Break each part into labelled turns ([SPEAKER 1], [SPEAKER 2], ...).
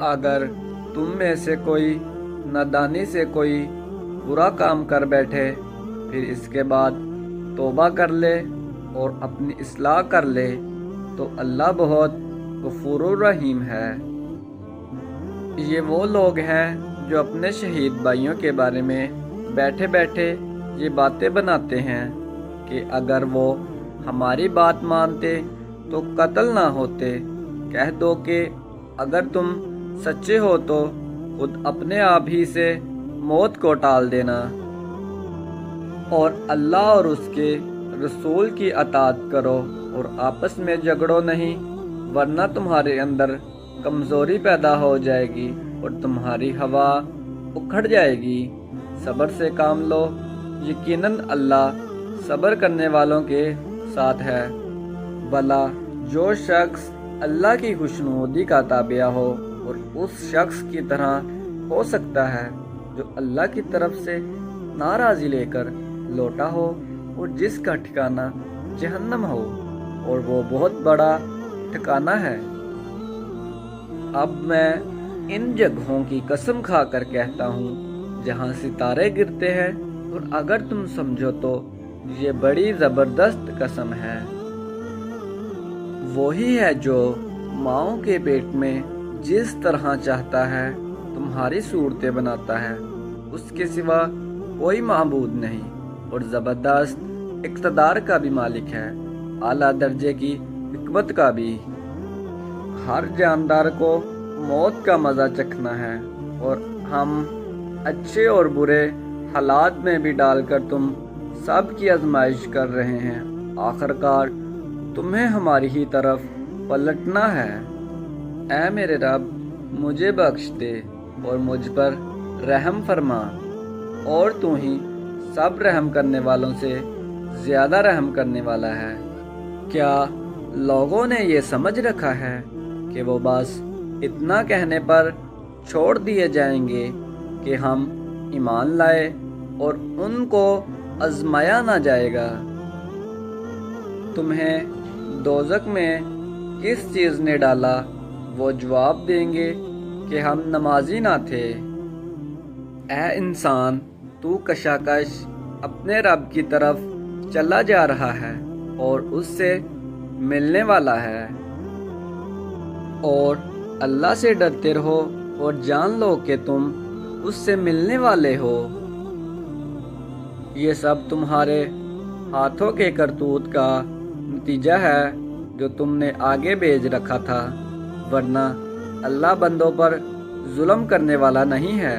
[SPEAKER 1] اگر تم میں سے کوئی نادانی سے کوئی برا کام کر بیٹھے پھر اس کے بعد توبہ کر لے اور اپنی اصلاح کر لے تو اللہ بہت غفور الرحیم ہے۔ یہ وہ لوگ ہیں جو اپنے شہید بھائیوں کے بارے میں بیٹھے بیٹھے یہ باتیں بناتے ہیں کہ اگر وہ ہماری بات مانتے تو قتل نہ ہوتے۔ کہہ دو کہ اگر تم سچے ہو تو خود اپنے آپ ہی سے موت کو ٹال دینا اور اللہ اور اس کے رسول کی اطاعت کرو اور آپس میں جھگڑو نہیں، ورنہ تمہارے اندر کمزوری پیدا ہو جائے گی اور تمہاری ہوا اکھڑ جائے گی۔ صبر سے کام لو، یقیناً اللہ صبر کرنے والوں کے ساتھ ہے۔ بھلا جو شخص اللہ کی خوشنودی کا تابع ہو اور اس شخص کی طرح ہو سکتا ہے جو اللہ کی طرف سے ناراضی لے کر لوٹا ہو اور جس کا ٹھکانہ جہنم ہو اور وہ بہت بڑا ٹھکانہ ہے۔ اب میں ان جگہوں کی قسم کھا کر کہتا ہوں جہاں ستارے گرتے ہیں، اور اگر تم سمجھو تو یہ بڑی زبردست قسم ہے۔ وہی ہے جو ماؤں کے پیٹ میں جس طرح چاہتا ہے تمہاری صورتیں بناتا ہے، اس کے سوا کوئی معبود نہیں، اور زبردست اقتدار کا بھی مالک ہے، اعلیٰ درجے کی حکمت کا بھی۔ ہر جاندار کو موت کا مزہ چکھنا ہے، اور ہم اچھے اور برے حالات میں بھی ڈال کر تم سب کی آزمائش کر رہے ہیں۔ آخر کار تمہیں ہماری ہی طرف پلٹنا ہے۔ اے میرے رب، مجھے بخش دے اور مجھ پر رحم فرما، اور تو ہی سب رحم کرنے والوں سے زیادہ رحم کرنے والا ہے۔ کیا لوگوں نے یہ سمجھ رکھا ہے کہ وہ بس اتنا کہنے پر چھوڑ دیے جائیں گے کہ ہم ایمان لائے اور ان کو آزمایا نہ جائے گا؟ تمہیں دوزخ میں کس چیز نے ڈالا؟ وہ جواب دیں گے کہ ہم نمازی نہ تھے۔ اے انسان، تو کشاکش اپنے رب کی طرف چلا جا رہا ہے اور اس سے ملنے والا ہے، اور اللہ سے ڈرتے رہو اور جان لو کہ تم اس سے ملنے والے ہو۔ یہ سب تمہارے ہاتھوں کے کرتوت کا نتیجہ ہے جو تم نے آگے بھیج رکھا تھا، ورنہ اللہ بندوں پر ظلم کرنے والا نہیں ہے۔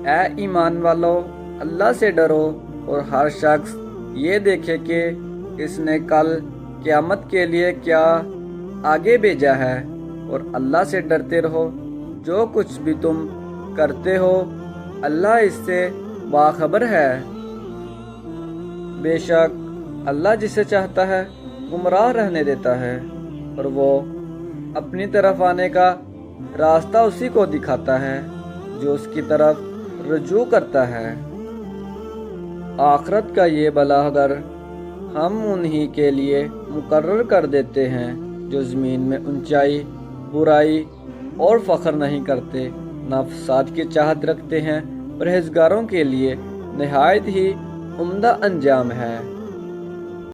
[SPEAKER 1] اے ایمان والو، اللہ سے ڈرو اور ہر شخص یہ دیکھے کہ اس نے کل قیامت کے لیے کیا آگے بھیجا ہے، اور اللہ سے ڈرتے رہو۔ جو کچھ بھی تم کرتے ہو اللہ اس سے باخبر ہے۔ بے شک اللہ جسے چاہتا ہے گمراہ رہنے دیتا ہے، اور وہ اپنی طرف آنے کا راستہ اسی کو دکھاتا ہے جو اس کی طرف رجوع کرتا ہے۔ آخرت کا یہ بھلا اگر ہم انہی کے لیے مقرر کر دیتے ہیں جو زمین میں اونچائی، برائی اور فخر نہیں کرتے، نہ فساد کی چاہت رکھتے ہیں، پرہیزگاروں کے لیے نہایت ہی عمدہ انجام ہے۔